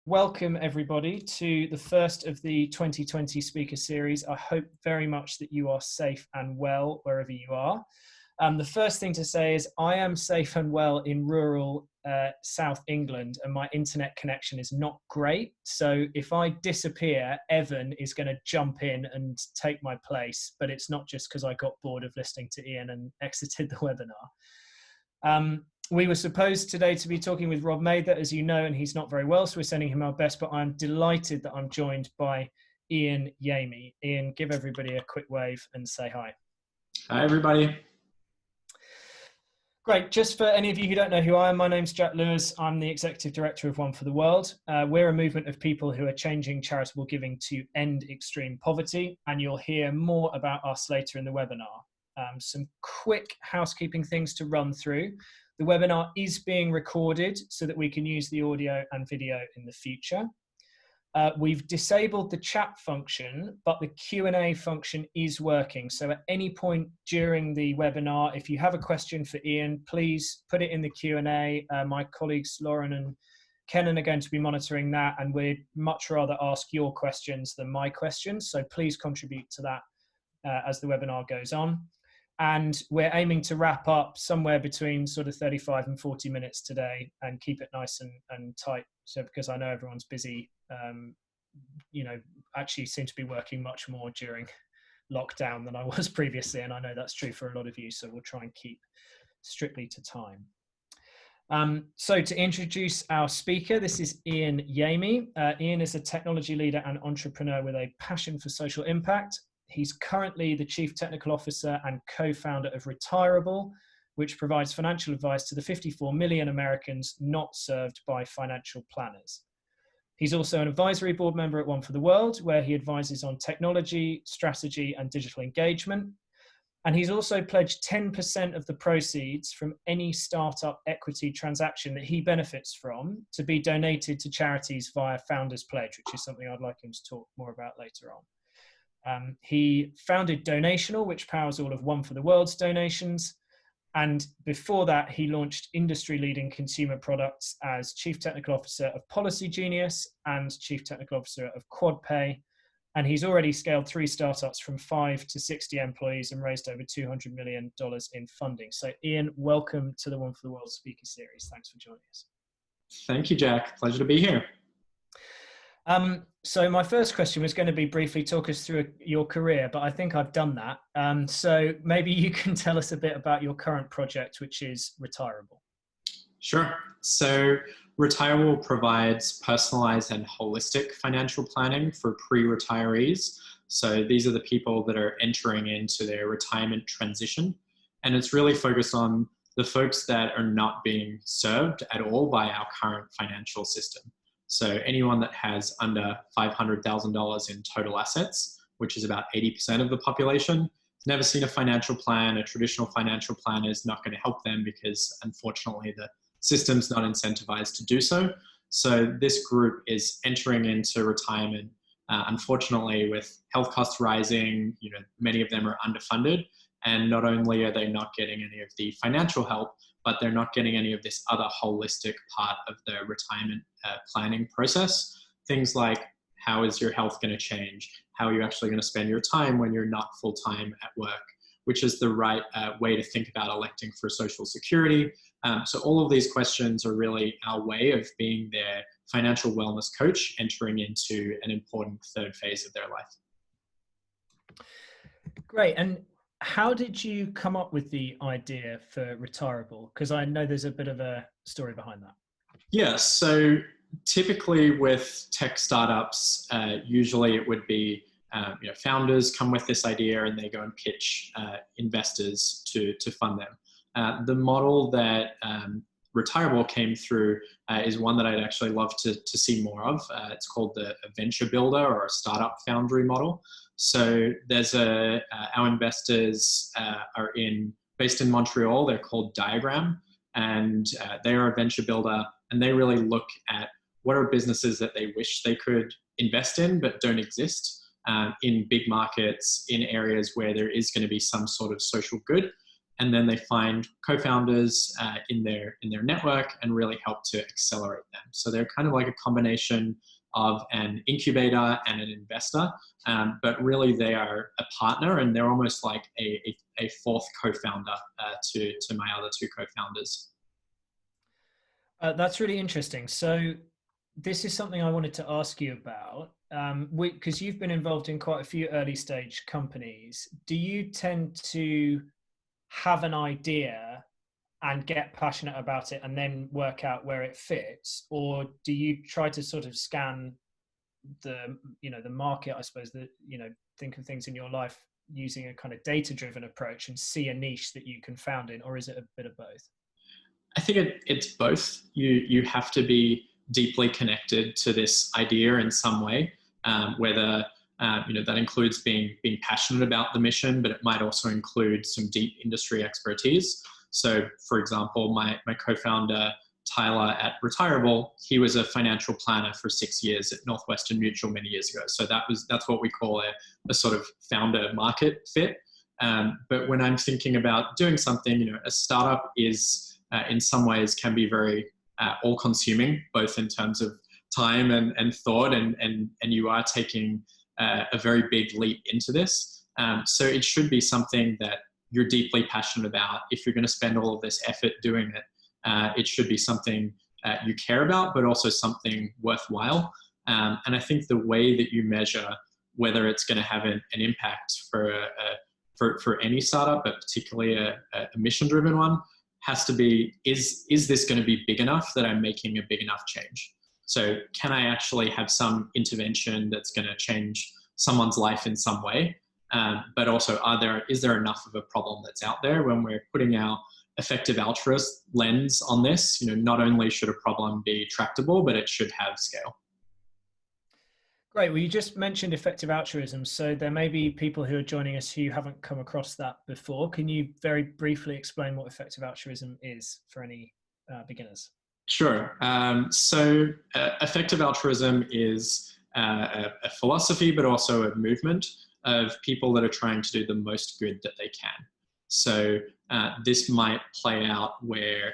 Welcome everybody to the first of the 2020 speaker series. I hope very much that you are safe and well wherever you are. The first thing to say is I am safe and well in rural South England and my internet connection is not great. So if I disappear, Evan is going to jump in and take my place, but it's not just because I got bored of listening to Ian and exited the webinar. We were supposed today to be talking with Rob Mather, as you know, and he's not very well, so we're sending him our best, but I'm delighted that I'm joined by Ian Yamey. Ian, give everybody a quick wave and say hi. Hi, everybody. Great. Just for any of you who don't know who I am, my name's Jack Lewis. I'm the Executive Director of One for the World. We're a movement of people who are changing charitable giving to end extreme poverty, and you'll hear more about us later in the webinar. Some quick housekeeping things to run through. The webinar is being recorded so that we can use the audio and video in the future. We've disabled the chat function, but the Q&A function is working. So at any point during the webinar, if you have a question for Ian, please put it in the Q&A. My colleagues Lauren and Kenan are going to be monitoring that, and we'd much rather ask your questions than my questions. So please contribute to that as the webinar goes on. And we're aiming to wrap up somewhere between sort of 35 and 40 minutes today and keep it nice and tight. So because I know everyone's busy, actually seem to be working much more during lockdown than I was previously. And I know that's true for a lot of you. So we'll try and keep strictly to time. So to introduce our speaker, this is Ian Yamey. Ian is a technology leader and entrepreneur with a passion for social impact. He's currently the Chief Technical Officer and co-founder of Retirable, which provides financial advice to the 54 million Americans not served by financial planners. He's also an advisory board member at One for the World, where he advises on technology, strategy, and digital engagement. And he's also pledged 10% of the proceeds from any startup equity transaction that he benefits from to be donated to charities via Founders Pledge, which is something I'd like him to talk more about later on. He founded Donational, which powers all of One for the World's donations. And before that, he launched industry-leading consumer products as Chief Technical Officer of Policygenius and Chief Technical Officer of QuadPay. And he's already scaled 3 startups from 5 to 60 employees and raised over $200 million in funding. So Ian, welcome to the One for the World speaker series. Thanks for joining us. Thank you, Jack. Pleasure to be here. So my first question was going to be briefly talk us through your career, but I think I've done that. So maybe you can tell us a bit about your current project, which is Retirable. Sure. So Retirewall provides personalized and holistic financial planning for pre-retirees. So these are the people that are entering into their retirement transition. And it's really focused on the folks that are not being served at all by our current financial system. So anyone that has under $500,000 in total assets, which is about 80% of the population, has never seen a financial plan. A traditional financial plan is not going to help them because unfortunately the system's not incentivized to do so. So this group is entering into retirement, unfortunately with health costs rising, many of them are underfunded. And not only are they not getting any of the financial help, but they're not getting any of this other holistic part of the retirement planning process. Things like, how is your health going to change? How are you actually going to spend your time when you're not full-time at work? Which is the right way to think about electing for Social Security. So all of these questions are really our way of being their financial wellness coach entering into an important third phase of their life. Great. And how did you come up with the idea for Retirable? Because I know there's a bit of a story behind that. Yeah, so typically with tech startups, usually it would be founders come with this idea and they go and pitch investors to fund them. The model that Retirable came through is one that I'd actually love to see more of. It's called the venture builder or a startup foundry model. So there's our investors are based in Montreal. They're called Diagram, and they are a venture builder, and they really look at what are businesses that they wish they could invest in but don't exist in big markets, in areas where there is going to be some sort of social good. and then they find co-founders in their network and really help to accelerate them. So they're kind of like a combination of an incubator and an investor, but really they are a partner, and they're almost like a fourth co-founder to my other two co-founders. That's really interesting. So this is something I wanted to ask you about, because you've been involved in quite a few early stage companies. Do you tend to have an idea and get passionate about it and then work out where it fits, or do you try to sort of scan the market, I suppose, think of things in your life using a kind of data-driven approach and see a niche that you can found in, or is it a bit of both? I think it's both. You have to be deeply connected to this idea in some way, whether that includes being passionate about the mission, but it might also include some deep industry expertise. So, for example, my co-founder Tyler at Retirable, he was a financial planner for 6 years at Northwestern Mutual many years ago. So that's what we call a sort of founder market fit. But when I'm thinking about doing something, a startup is in some ways can be very all-consuming, both in terms of time and thought, and you are taking a very big leap into this. So it should be something that you're deeply passionate about. If you're going to spend all of this effort doing it, it should be something you care about, but also something worthwhile. And I think the way that you measure whether it's going to have an impact for any startup, but particularly a mission-driven one, has to be, is this going to be big enough that I'm making a big enough change? So can I actually have some intervention that's going to change someone's life in some way? But also, is there enough of a problem that's out there? When we're putting our effective altruist lens on this, not only should a problem be tractable, but it should have scale. Great. Well, you just mentioned effective altruism. So there may be people who are joining us who haven't come across that before. Can you very briefly explain what effective altruism is for any beginners? Sure. So effective altruism is a philosophy, but also a movement of people that are trying to do the most good that they can. So this might play out where,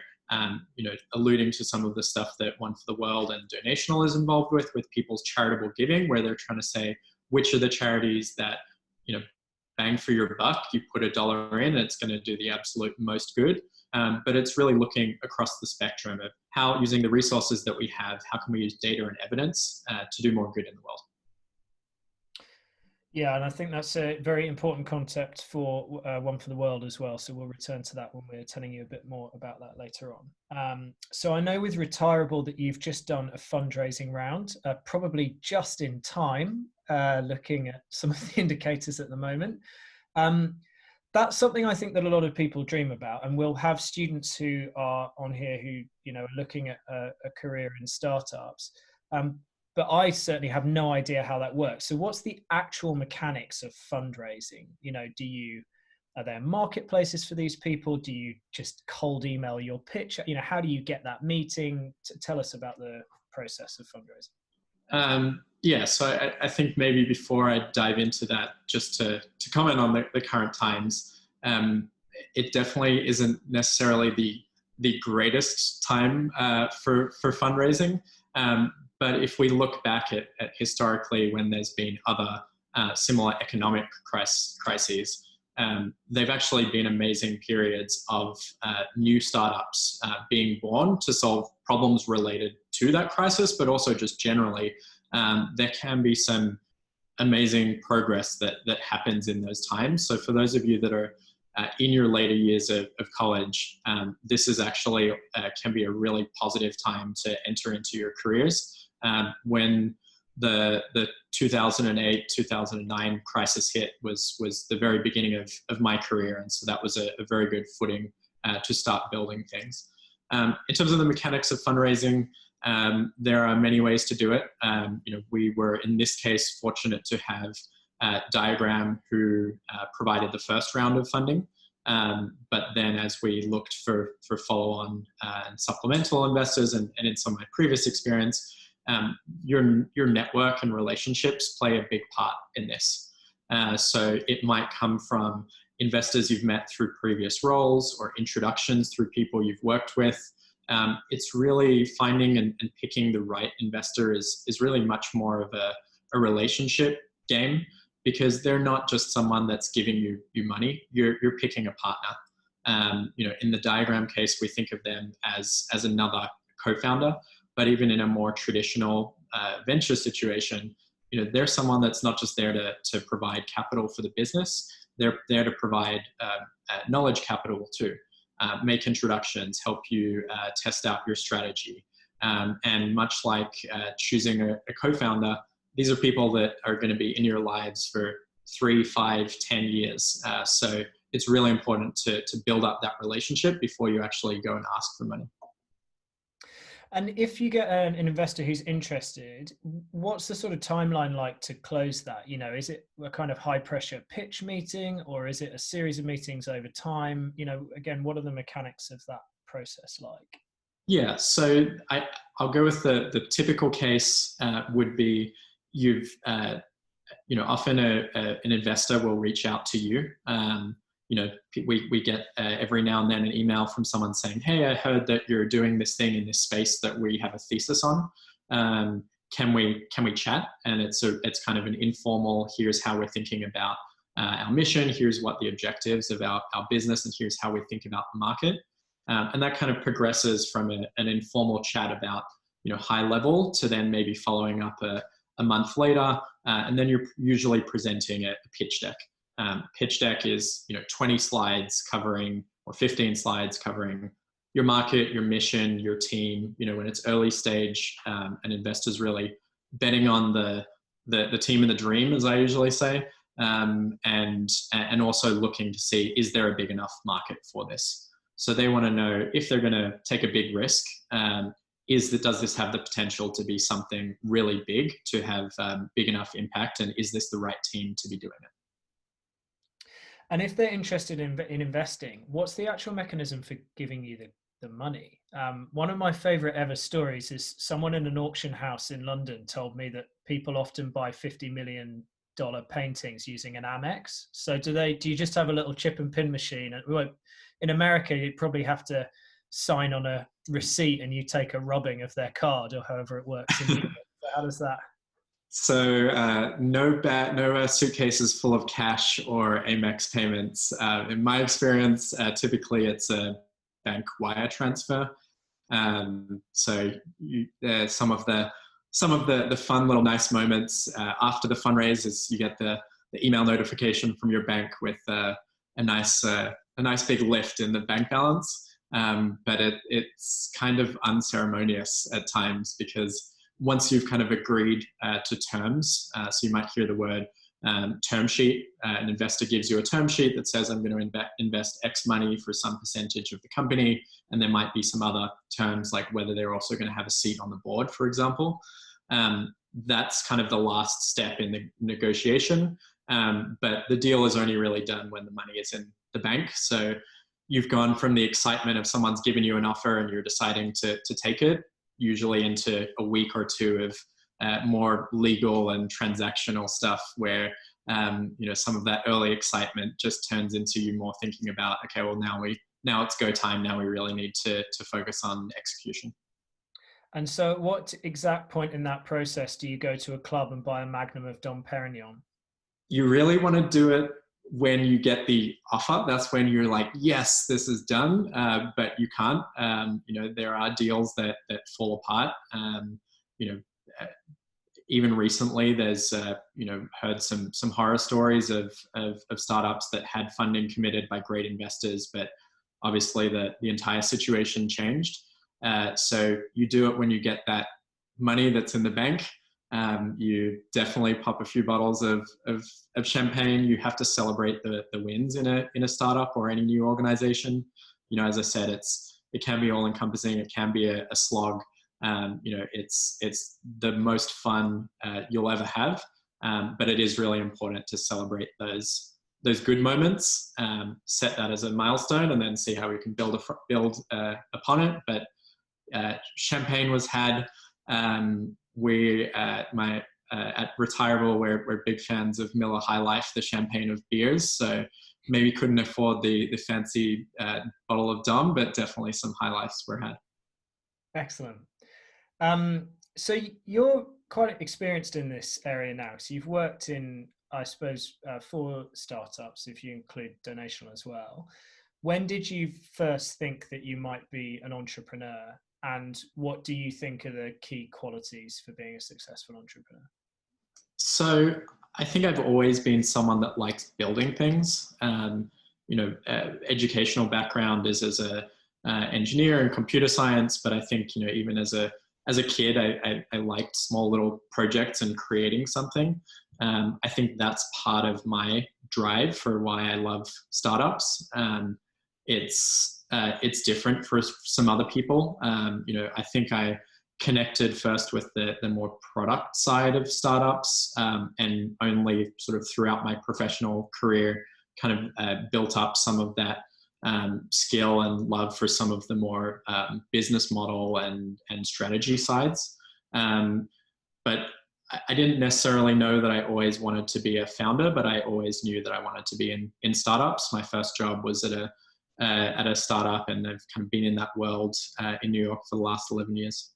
alluding to some of the stuff that One for the World and Donational is involved with people's charitable giving, where they're trying to say, which are the charities that, bang for your buck, you put $1 in, it's going to do the absolute most good. But it's really looking across the spectrum of how, using the resources that we have, how can we use data and evidence to do more good in the world? Yeah, and I think that's a very important concept for One for the World as well. So we'll return to that when we're telling you a bit more about that later on. So I know with Retirable that you've just done a fundraising round, probably just in time, looking at some of the indicators at the moment. That's something I think that a lot of people dream about, and we'll have students who are on here who, are looking at a career in startups. But I certainly have no idea how that works. So what's the actual mechanics of fundraising? Are there marketplaces for these people? Do you just cold email your pitch? How do you get that meeting? Tell us about the process of fundraising. Yeah, so I think maybe before I dive into that, just to comment on the current times, it definitely isn't necessarily the greatest time for fundraising. But if we look back at historically when there's been other similar economic crises, they've actually been amazing periods of new startups being born to solve problems related to that crisis, but also just generally, there can be some amazing progress that happens in those times. So for those of you that are in your later years of college, this is actually can be a really positive time to enter into your careers. When the 2008-2009 crisis hit was the very beginning of my career, and so that was a very good footing to start building things. In terms of the mechanics of fundraising, there are many ways to do it. We were in this case fortunate to have Diagram, who provided the first round of funding. But then as we looked for follow-on and supplemental investors, and in some of my previous experience, your network and relationships play a big part in this. So it might come from investors you've met through previous roles or introductions through people you've worked with. It's really finding and picking the right investor is really much more of a relationship game, because they're not just someone that's giving you money. You're picking a partner. In the diagram case, we think of them as another co-founder, but even in a more traditional venture situation, they're someone that's not just there to provide capital for the business. They're there to provide knowledge capital too, make introductions, help you test out your strategy. And much like choosing a co-founder, these are people that are going to be in your lives for 3, 5, 10 years. So it's really important to build up that relationship before you actually go and ask for money. And if you get an investor who's interested, what's the sort of timeline like to close that? Is it a kind of high pressure pitch meeting, or is it a series of meetings over time? Again, what are the mechanics of that process like? Yeah, so I'll go with the typical case would be often an investor will reach out to you. We get every now and then an email from someone saying, hey, I heard that you're doing this thing in this space that we have a thesis on. Can we chat? And it's kind of an informal, here's how we're thinking about our mission, here's what the objectives of our business, and here's how we think about the market. And that kind of progresses from an informal chat about high level to then maybe following up a month later, and then you're usually presenting a pitch deck. Pitch deck is 20 slides covering, or 15 slides covering your market, your mission, your team. When it's early stage, and investors really betting on the team and the dream, as I usually say, and also looking to see, is there a big enough market for this? So they want to know if they're going to take a big risk. Does this have the potential to be something really big, to have big enough impact, and is this the right team to be doing it? And if they're interested in investing, what's the actual mechanism for giving you the money? One of my favorite ever stories is someone in an auction house in London told me that people often buy $50 million paintings using an Amex. So do you just have a little chip and pin machine? In America, you'd probably have to sign on a receipt and you take a rubbing of their card, or however it works in Europe. So how does that? So no suitcases full of cash or Amex payments. In my experience, typically it's a bank wire transfer. So some of the fun little nice moments after the fundraise is you get the email notification from your bank with a nice big lift in the bank balance. But it's kind of unceremonious at times, because once you've kind of agreed to terms, so you might hear the word term sheet. An investor gives you a term sheet that says, I'm going to invest X money for some percentage of the company. And there might be some other terms, like whether they're also going to have a seat on the board, for example. That's kind of the last step in the negotiation. But the deal is only really done when the money is in the bank. So you've gone from the excitement of someone's given you an offer and you're deciding to take it, usually into a week or two of more legal and transactional stuff, where some of that early excitement just turns into you more thinking about, okay, well now it's go time. Now we really need to focus on execution. And so, at what exact point in that process do you go to a club and buy a magnum of Dom Perignon? You really want to do it when you get the offer. That's when you're like, yes, this is done, but you can't. There are deals that fall apart. Even recently, there's heard some horror stories of startups that had funding committed by great investors, but obviously the entire situation changed. So you do it when you get that money that's in the bank. You definitely pop a few bottles of champagne. You have to celebrate the wins in a startup or any new organization. As I said, it can be all encompassing. It can be a slog. It's the most fun you'll ever have. But it is really important to celebrate those good moments, set that as a milestone, and then see how we can build upon it. But champagne was had. We at Retirable, we're big fans of Miller High Life, the champagne of beers. So maybe couldn't afford the fancy bottle of Dom, but definitely some high lifes were had. Excellent. So you're quite experienced in this area now. So you've worked in, I suppose, 4 startups, if you include Donational as well. When did you first think that you might be an entrepreneur? And what do you think are the key qualities for being a successful entrepreneur? So I think I've always been someone that likes building things. Educational background is as a engineer in computer science, but I think, even as a kid, I liked small little projects and creating something. I think that's part of my drive for why I love startups. It's different for some other people. I think I connected first with the more product side of startups, and only sort of throughout my professional career kind of built up some of that skill and love for some of the more business model and strategy sides. But I didn't necessarily know that I always wanted to be a founder, but I always knew that I wanted to be in startups. My first job was at a startup, and I've kind of been in that world in New York for the last 11 years.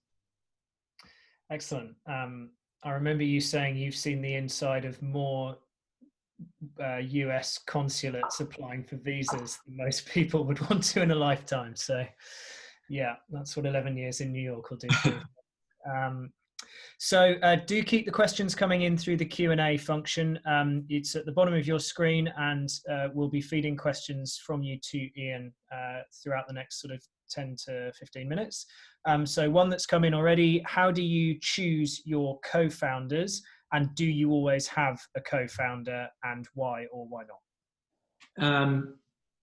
Excellent. I remember you saying you've seen the inside of more US consulates applying for visas than most people would want to in a lifetime. So yeah, that's what 11 years in New York will do for you. So do keep the questions coming in through the Q&A function. It's at the bottom of your screen, and we'll be feeding questions from you to Ian throughout the next sort of 10 to 15 minutes. So one that's come in already: how do you choose your co-founders, and do you always have a co-founder, and why or why not?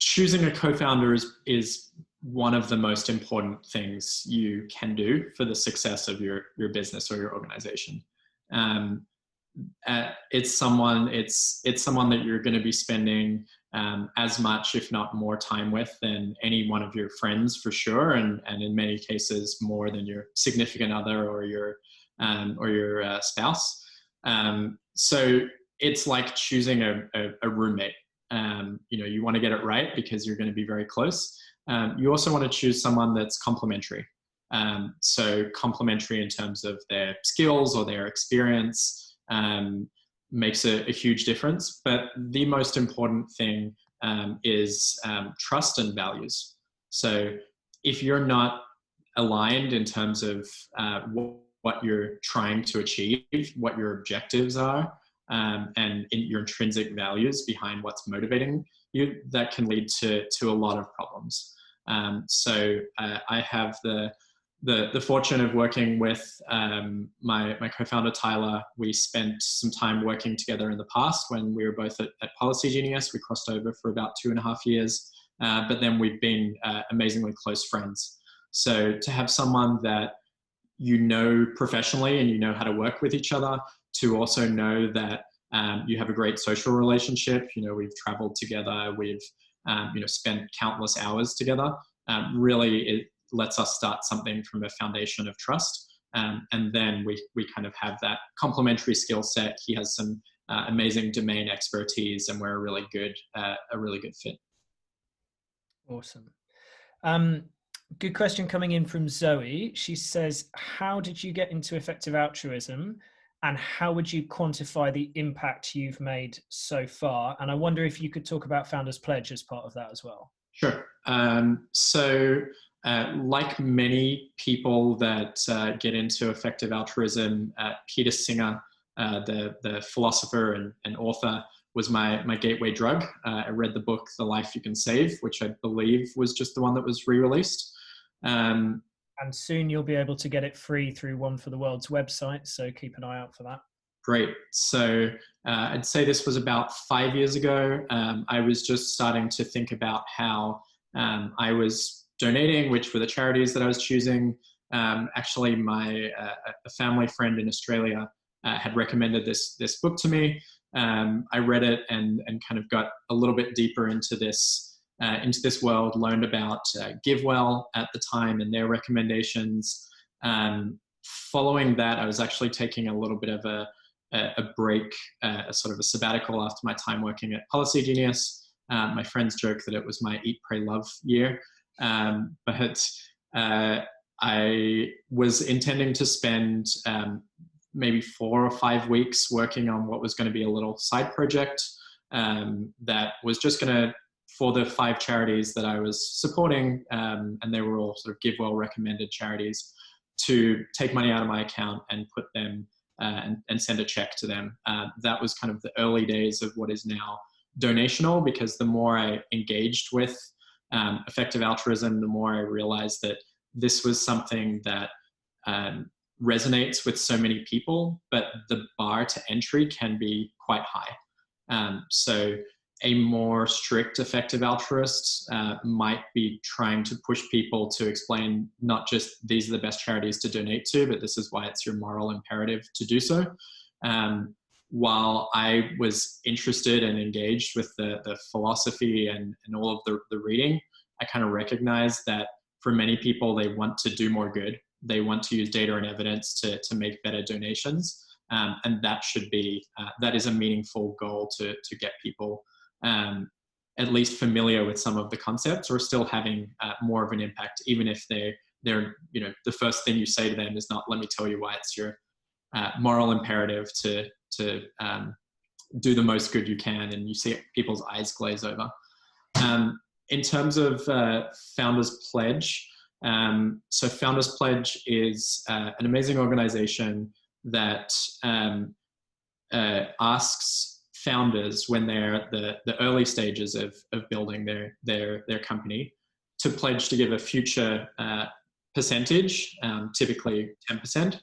Choosing a co-founder is one of the most important things you can do for the success of your business or your organization. It's someone that you're going to be spending as much, if not more, time with than any one of your friends, for sure, and in many cases more than your significant other or your spouse. So it's like choosing a roommate. You want to get it right because you're going to be very close. You also want to choose someone that's complementary. So complementary in terms of their skills or their experience makes a huge difference. But the most important thing is trust and values. So if you're not aligned in terms of what you're trying to achieve, what your objectives are, and in your intrinsic values behind what's motivating you, that can lead to a lot of problems. So I have the fortune of working with my co-founder Tyler. We spent some time working together in the past when we were both at Policygenius. We crossed over for about 2.5 years, but then we've been amazingly close friends. So to have someone that you know professionally and you know how to work with each other, to also know that you have a great social relationship. We've traveled together, we've spent countless hours together. Really, it lets us start something from a foundation of trust, and then we kind of have that complementary skill set. He has some amazing domain expertise, and we're a really good fit. Awesome. Good question coming in from Zoe. She says, how did you get into effective altruism, and how would you quantify the impact you've made so far? And I wonder if you could talk about Founders Pledge as part of that as well. Sure. So like many people that get into effective altruism, Peter Singer, the philosopher and author, was my gateway drug. I read the book, The Life You Can Save, which I believe was just the one that was re-released. And soon you'll be able to get it free through One for the World's website, so keep an eye out for that. Great. So I'd say this was about 5 years ago. I was just starting to think about how I was donating, which were the charities that I was choosing. Actually, a family friend in Australia had recommended this book to me. I read it and kind of got a little bit deeper into this world, learned about GiveWell at the time and their recommendations. Following that, I was actually taking a little bit of a break, a sort of a sabbatical after my time working at Policygenius. My friends joke that it was my eat, pray, love year. But I was intending to spend maybe 4 or 5 weeks working on what was going to be a little side project that was just going to, for the 5 charities that I was supporting, and they were all sort of GiveWell recommended charities, to take money out of my account and put them and send a check to them. That was kind of the early days of what is now donational, because the more I engaged with effective altruism, the more I realized that this was something that resonates with so many people, but the bar to entry can be quite high. So a more strict effective altruist might be trying to push people to explain not just these are the best charities to donate to, but this is why it's your moral imperative to do so. While I was interested and engaged with the philosophy and all of the reading, I kind of recognized that for many people, they want to do more good. They want to use data and evidence to make better donations. And that should be, that is a meaningful goal to get people at least familiar with some of the concepts, or still having more of an impact, even if they're, the first thing you say to them is not, let me tell you why it's your moral imperative to do the most good you can, and you see people's eyes glaze over. In terms of Founders Pledge, so Founders Pledge is an amazing organization that asks founders, when they're at the early stages of building their company, to pledge to give a future percentage, typically 10%,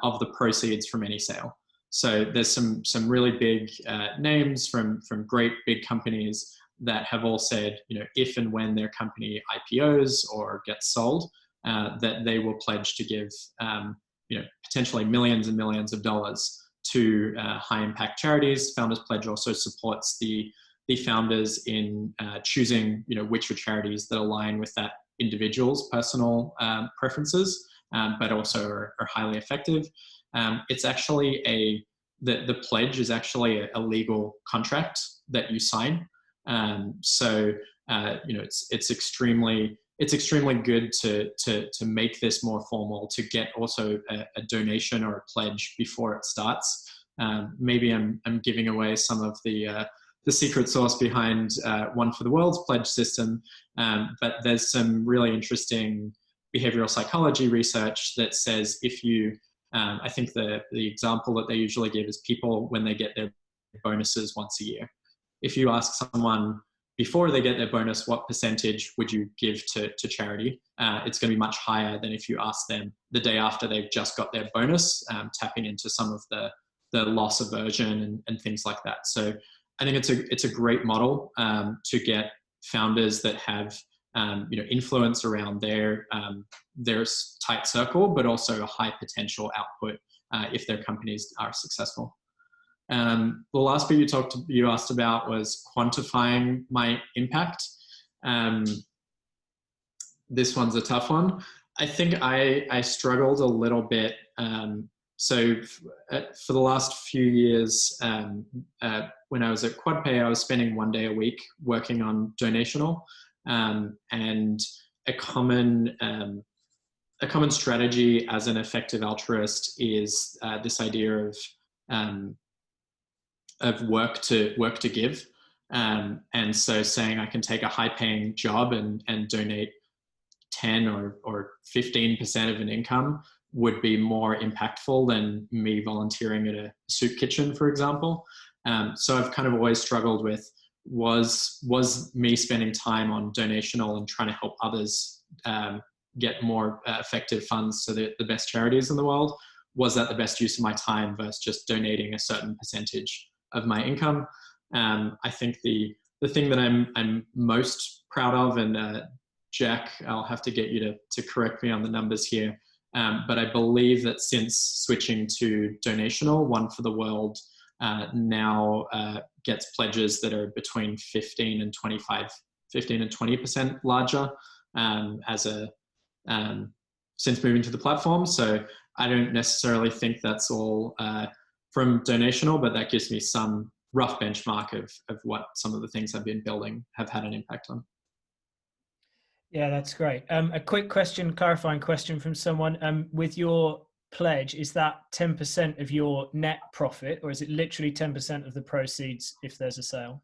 of the proceeds from any sale. So there's some really big names from great big companies that have all said, if and when their company IPOs or gets sold, that they will pledge to give, potentially millions and millions of dollars to high impact charities. Founders Pledge also supports the founders in choosing, which are charities that align with that individual's personal preferences, but also are highly effective. It's actually the pledge is actually a legal contract that you sign. So it's extremely good to make this more formal, to get also a donation or a pledge before it starts. Maybe I'm giving away some of the secret sauce behind One for the World's pledge system, but there's some really interesting behavioral psychology research that says if you, I think the example that they usually give is people when they get their bonuses once a year. If you ask someone before they get their bonus, what percentage would you give to charity? It's going to be much higher than if you ask them the day after they've just got their bonus, tapping into some of the loss aversion and things like that. So I think it's a great model to get founders that have influence around their tight circle, but also a high potential output if their companies are successful. The last bit you asked about was quantifying my impact. This one's a tough one. I think I struggled a little bit. So for the last few years, when I was at QuadPay, I was spending 1 day a week working on donational, and a common strategy as an effective altruist is this idea of work to give, and so saying I can take a high-paying job and donate 10 or 15% of an income would be more impactful than me volunteering at a soup kitchen, for example. So I've kind of always struggled with, was me spending time on donational and trying to help others get more effective funds to the best charities in the world, was that the best use of my time versus just donating a certain percentage of my income? I think the thing that I'm most proud of, and Jack, I'll have to get you to correct me on the numbers here, but I believe that since switching to donational, One for the World now gets pledges that are between 15 and 20% larger since moving to the platform. So I don't necessarily think that's all from donational, but that gives me some rough benchmark of what some of the things I've been building have had an impact on. Yeah, that's great. A quick question, clarifying question from someone. With your pledge, is that 10% of your net profit, or is it literally 10% of the proceeds if there's a sale?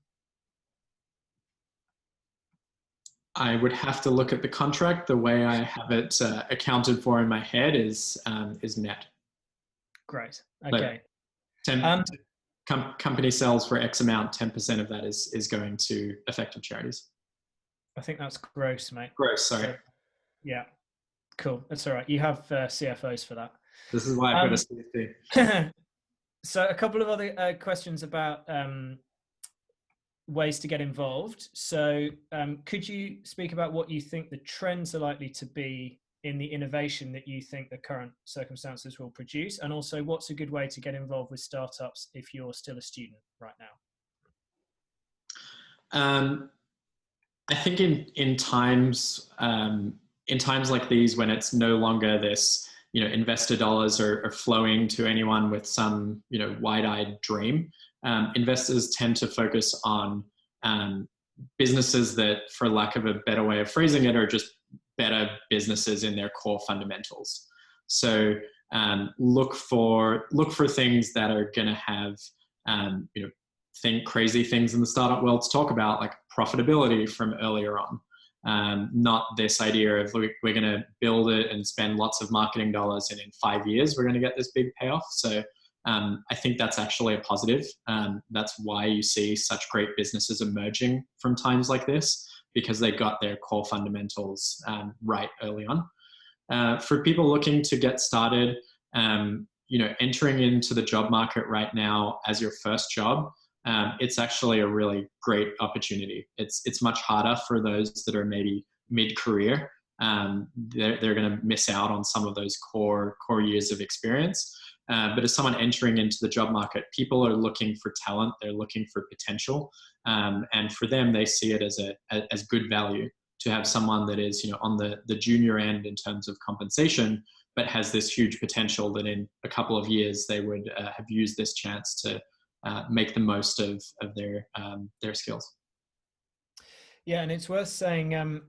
I would have to look at the contract. The way I have it accounted for in my head is net. Great. Okay. Company sells for X amount, 10% of that is going to effective charities. I think that's gross, mate. Gross, sorry. So, yeah, cool. That's all right. You have CFOs for that. This is why I've got a CFP. So a couple of other questions about ways to get involved. So could you speak about what you think the trends are likely to be in the innovation that you think the current circumstances will produce? And also, what's a good way to get involved with startups if you're still a student right now? I think in times like these, when it's no longer this, investor dollars are flowing to anyone with some, wide-eyed dream, investors tend to focus on businesses that, for lack of a better way of phrasing it, are just better businesses in their core fundamentals. So look for things that are going to have, think crazy things in the startup world to talk about, like profitability from earlier on. Not this idea of we're going to build it and spend lots of marketing dollars and in 5 years we're going to get this big payoff. So I think that's actually a positive. That's why you see such great businesses emerging from times like this, because they got their core fundamentals right early on. For people looking to get started, entering into the job market right now as your first job, it's actually a really great opportunity. It's much harder for those that are maybe mid-career. They're going to miss out on some of those core years of experience. But as someone entering into the job market, people are looking for talent. They're looking for potential. And for them, they see it as good value to have someone that is, on the junior end in terms of compensation, but has this huge potential that in a couple of years they would have used this chance to make the most of their skills. Yeah, and it's worth saying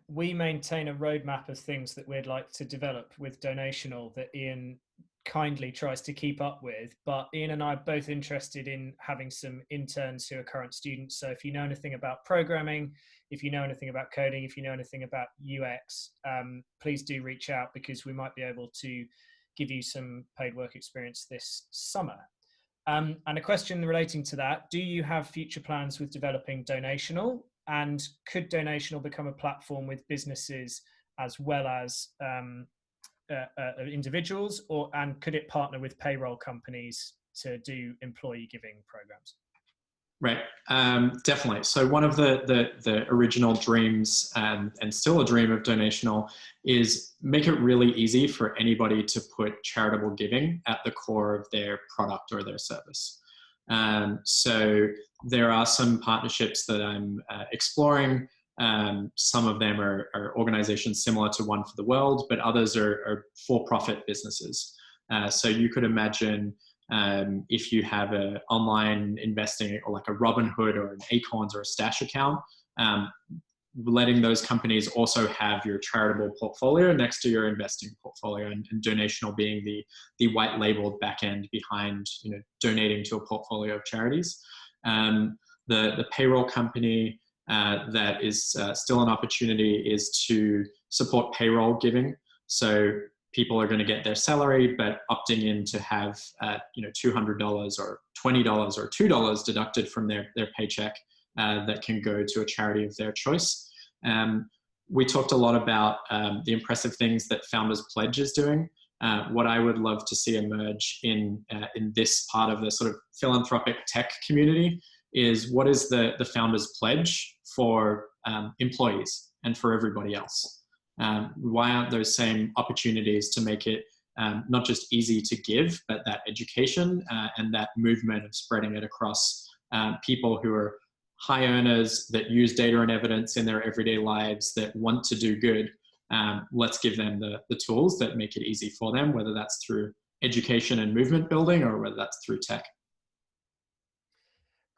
we maintain a roadmap of things that we'd like to develop with Donational that Ian kindly tries to keep up with, but Ian and I are both interested in having some interns who are current students. So if you know anything about programming, if you know anything about coding, if you know anything about UX, please do reach out, because we might be able to give you some paid work experience this summer. And a question relating to that: do you have future plans with developing Donational? And could Donational become a platform with businesses as well as individuals, and could it partner with payroll companies to do employee giving programs? Right, definitely. So one of the original dreams, and still a dream of Donational, is make it really easy for anybody to put charitable giving at the core of their product or their service. So there are some partnerships that I'm exploring. Some of them are organizations similar to One for the World, but others are for-profit businesses. So you could imagine if you have an online investing, or like a Robinhood or an Acorns or a Stash account, letting those companies also have your charitable portfolio next to your investing portfolio, and Donational being the white labeled back end behind, donating to a portfolio of charities. The payroll company that is still an opportunity is to support payroll giving. So people are going to get their salary, but opting in to have $200 or $20 or $2 deducted from their paycheck that can go to a charity of their choice. We talked a lot about the impressive things that Founders Pledge is doing. What I would love to see emerge in this part of the sort of philanthropic tech community is, what is the Founders Pledge for employees and for everybody else? Why aren't those same opportunities to make it not just easy to give, but that education and that movement of spreading it across people who are high earners that use data and evidence in their everyday lives, that want to do good? Let's give them the tools that make it easy for them, whether that's through education and movement building or whether that's through tech.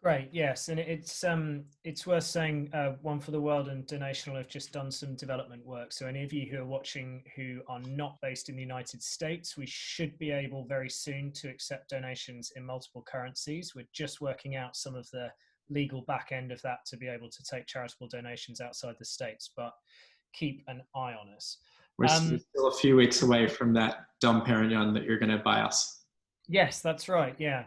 Great, yes, and it's worth saying One for the World and Donational have just done some development work. So any of you who are watching who are not based in the United States, we should be able very soon to accept donations in multiple currencies. We're just working out some of the legal back end of that to be able to take charitable donations outside the States, but keep an eye on us. We're still a few weeks away from that Dom Perignon that you're going to buy us. Yes, that's right. Yeah.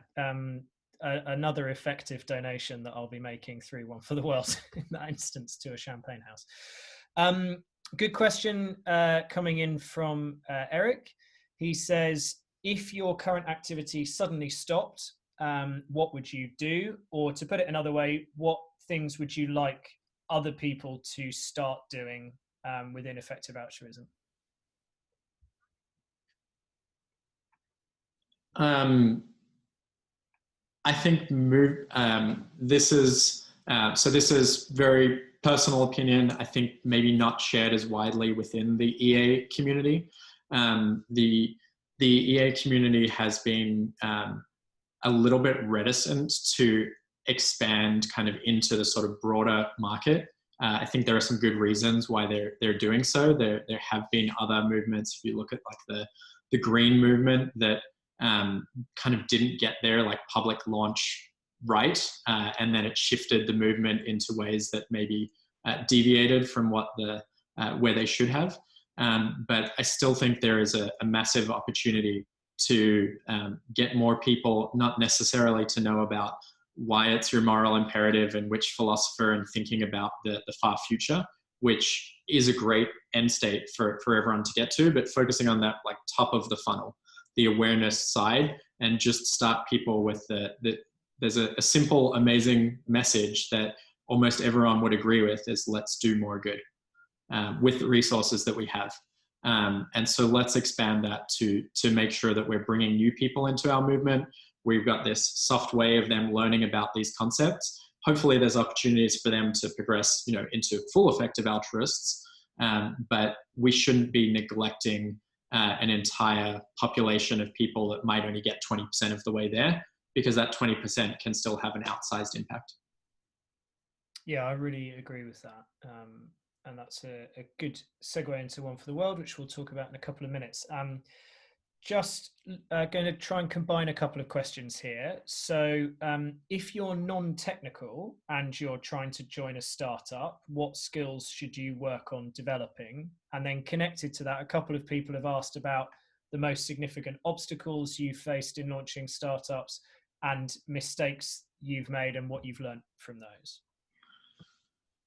Another effective donation that I'll be making through One for the World in that instance to a champagne house. Good question coming in from Eric. He says, if your current activity suddenly stopped, what would you do? Or to put it another way, what things would you like other people to start doing within effective altruism? I think this is very personal opinion. I think maybe not shared as widely within the EA community. The EA community has been a little bit reticent to expand kind of into the sort of broader market. I think there are some good reasons why they're doing so. There have been other movements. If you look at like the green movement that kind of didn't get their like public launch right, and then it shifted the movement into ways that maybe deviated from what where they should have. But I still think there is a massive opportunity to get more people, not necessarily to know about why it's your moral imperative and which philosopher and thinking about the far future, which is a great end state for everyone to get to, but focusing on that like top of the funnel, the awareness side, and just start people with there's a simple, amazing message that almost everyone would agree with is let's do more good with the resources that we have. And so let's expand that to make sure that we're bringing new people into our movement. We've got this soft way of them learning about these concepts. Hopefully there's opportunities for them to progress, into full effective altruists. But we shouldn't be neglecting an entire population of people that might only get 20% of the way there, because that 20% can still have an outsized impact. Yeah, I really agree with that. And that's a good segue into One for the World, which we'll talk about in a couple of minutes. Just going to try and combine a couple of questions here. So if you're non-technical and you're trying to join a startup, what skills should you work on developing? And then connected to that, a couple of people have asked about the most significant obstacles you've faced in launching startups and mistakes you've made and what you've learned from those.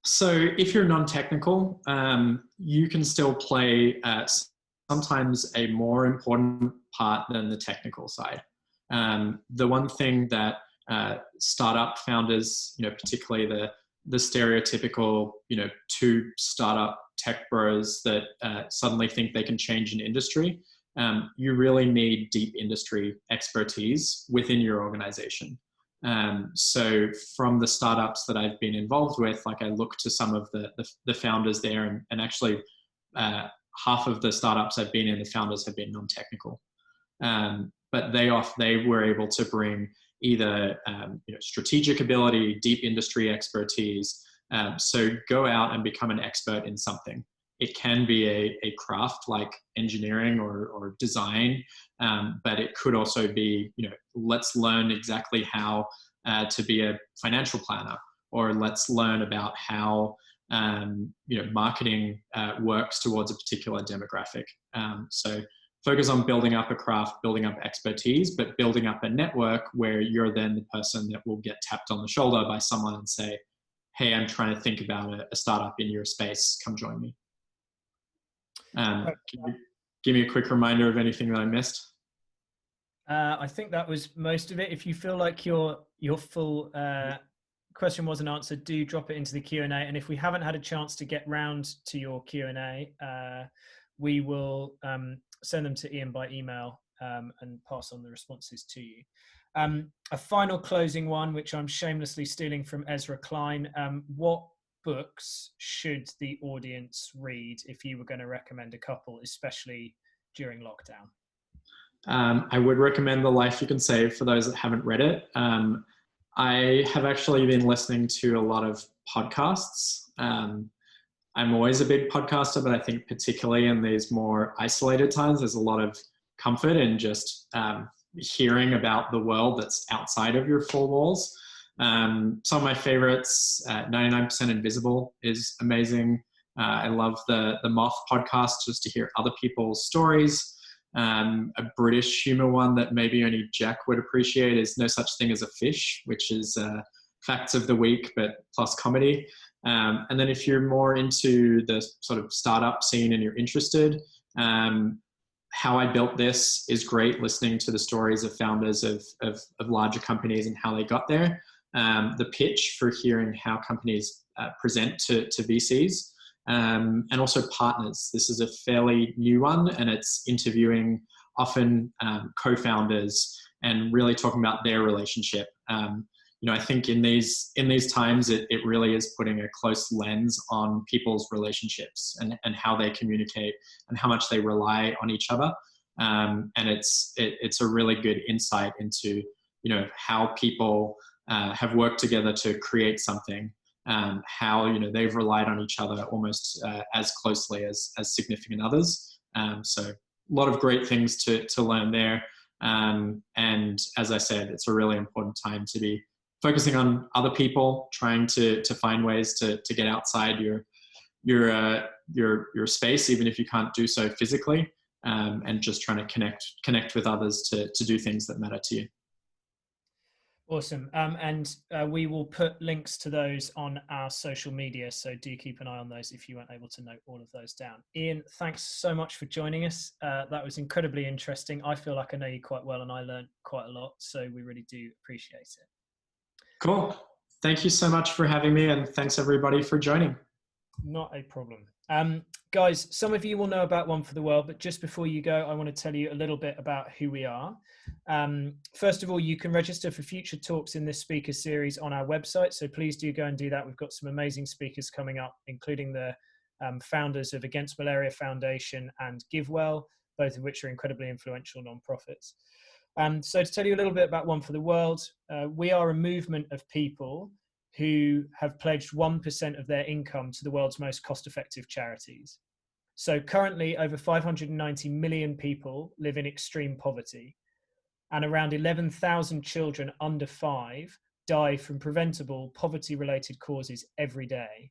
So if you're non-technical, you can still play sometimes a more important part than the technical side. The one thing that startup founders, particularly the stereotypical, two startup tech bros that suddenly think they can change an industry, you really need deep industry expertise within your organization. So from the startups that I've been involved with, like I look to some of the founders there, and actually half of the startups I've been in, the founders have been non-technical. But they were able to bring either strategic ability, deep industry expertise. So go out and become an expert in something. It can be a craft like engineering or design, but it could also be, let's learn exactly how to be a financial planner, or let's learn about how marketing works towards a particular demographic. So focus on building up a craft, building up expertise, but building up a network where you're then the person that will get tapped on the shoulder by someone and say, hey, I'm trying to think about a startup in your space, come join me. Can you give me a quick reminder of anything that I missed? I think that was most of it. If you feel like your full question wasn't answered, do drop it into the Q&A. And if we haven't had a chance to get round to your Q&A, we will send them to Ian by email and pass on the responses to you. A final closing one, which I'm shamelessly stealing from Ezra Klein. What books should the audience read if you were going to recommend a couple, especially during lockdown? I would recommend The Life You Can Save for those that haven't read it. I have actually been listening to a lot of podcasts. I'm always a big podcaster, but I think particularly in these more isolated times, there's a lot of comfort in just hearing about the world that's outside of your four walls. Some of my favorites, 99% Invisible is amazing. I love the Moth podcast just to hear other people's stories. A British humor one that maybe only Jack would appreciate is No Such Thing as a Fish, which is facts of the week, but plus comedy. And then if you're more into the sort of startup scene and you're interested, How I Built This is great, listening to the stories of founders of larger companies and how they got there. The Pitch, for hearing how companies present to VCs. And also Partners. This is a fairly new one, and it's interviewing often co-founders and really talking about their relationship. I think in these times, it really is putting a close lens on people's relationships and how they communicate and how much they rely on each other. And it's a really good insight into how people have worked together to create something. How they've relied on each other almost as closely as significant others. So a lot of great things to learn there. And as I said, it's a really important time to be focusing on other people, trying to find ways to get outside your space, even if you can't do so physically, and just trying to connect with others to do things that matter to you. Awesome. And we will put links to those on our social media. So do keep an eye on those if you weren't able to note all of those down. Ian, thanks so much for joining us. That was incredibly interesting. I feel like I know you quite well and I learned quite a lot. So we really do appreciate it. Cool. Thank you so much for having me, and thanks everybody for joining. Not a problem. Guys, some of you will know about One for the World, but just before you go, I want to tell you a little bit about who we are. First of all, you can register for future talks in this speaker series on our website, so please do go and do that. We've got some amazing speakers coming up, including the founders of Against Malaria Foundation and GiveWell, both of which are incredibly influential nonprofits. So to tell you a little bit about One for the World, we are a movement of people who have pledged 1% of their income to the world's most cost-effective charities. So currently, over 590 million people live in extreme poverty, and around 11,000 children under 5 die from preventable poverty-related causes every day.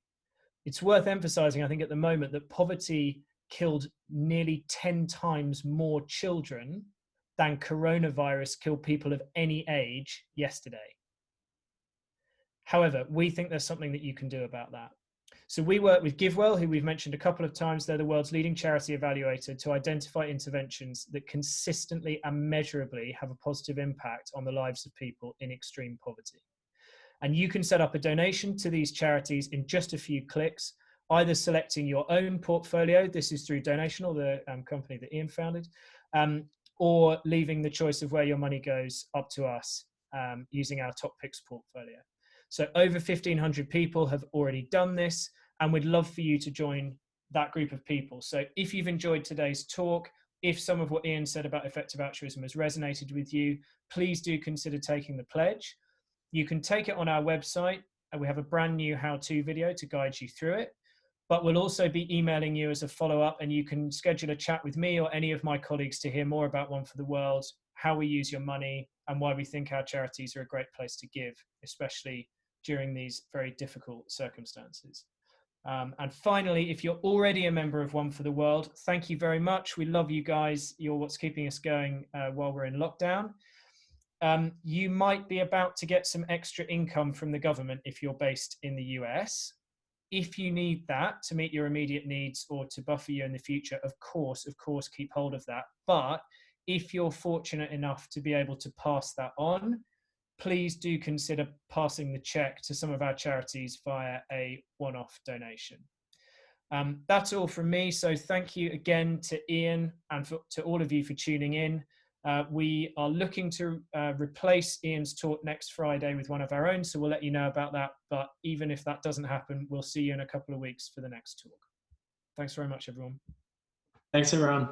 It's worth emphasizing, I think, at the moment that poverty killed nearly 10 times more children than coronavirus killed people of any age yesterday. However, we think there's something that you can do about that. So we work with GiveWell, who we've mentioned a couple of times. They're the world's leading charity evaluator, to identify interventions that consistently and measurably have a positive impact on the lives of people in extreme poverty. And you can set up a donation to these charities in just a few clicks, either selecting your own portfolio, this is through Donational, the company that Ian founded, or leaving the choice of where your money goes up to us using our Top Picks portfolio. So over 1,500 people have already done this, and we'd love for you to join that group of people. So if you've enjoyed today's talk, if some of what Ian said about effective altruism has resonated with you, please do consider taking the pledge. You can take it on our website, and we have a brand new how-to video to guide you through it. But we'll also be emailing you as a follow-up, and you can schedule a chat with me or any of my colleagues to hear more about One for the World, how we use your money, and why we think our charities are a great place to give, especially during these very difficult circumstances. And finally, if you're already a member of One for the World, thank you very much. We love you guys. You're what's keeping us going while we're in lockdown. You might be about to get some extra income from the government if you're based in the US. If you need that to meet your immediate needs or to buffer you in the future, of course, keep hold of that. But if you're fortunate enough to be able to pass that on, please do consider passing the check to some of our charities via a one-off donation. That's all from me. So thank you again to Ian and to all of you for tuning in. We are looking to replace Ian's talk next Friday with one of our own, so we'll let you know about that. But even if that doesn't happen, we'll see you in a couple of weeks for the next talk. Thanks very much, everyone. Thanks, everyone.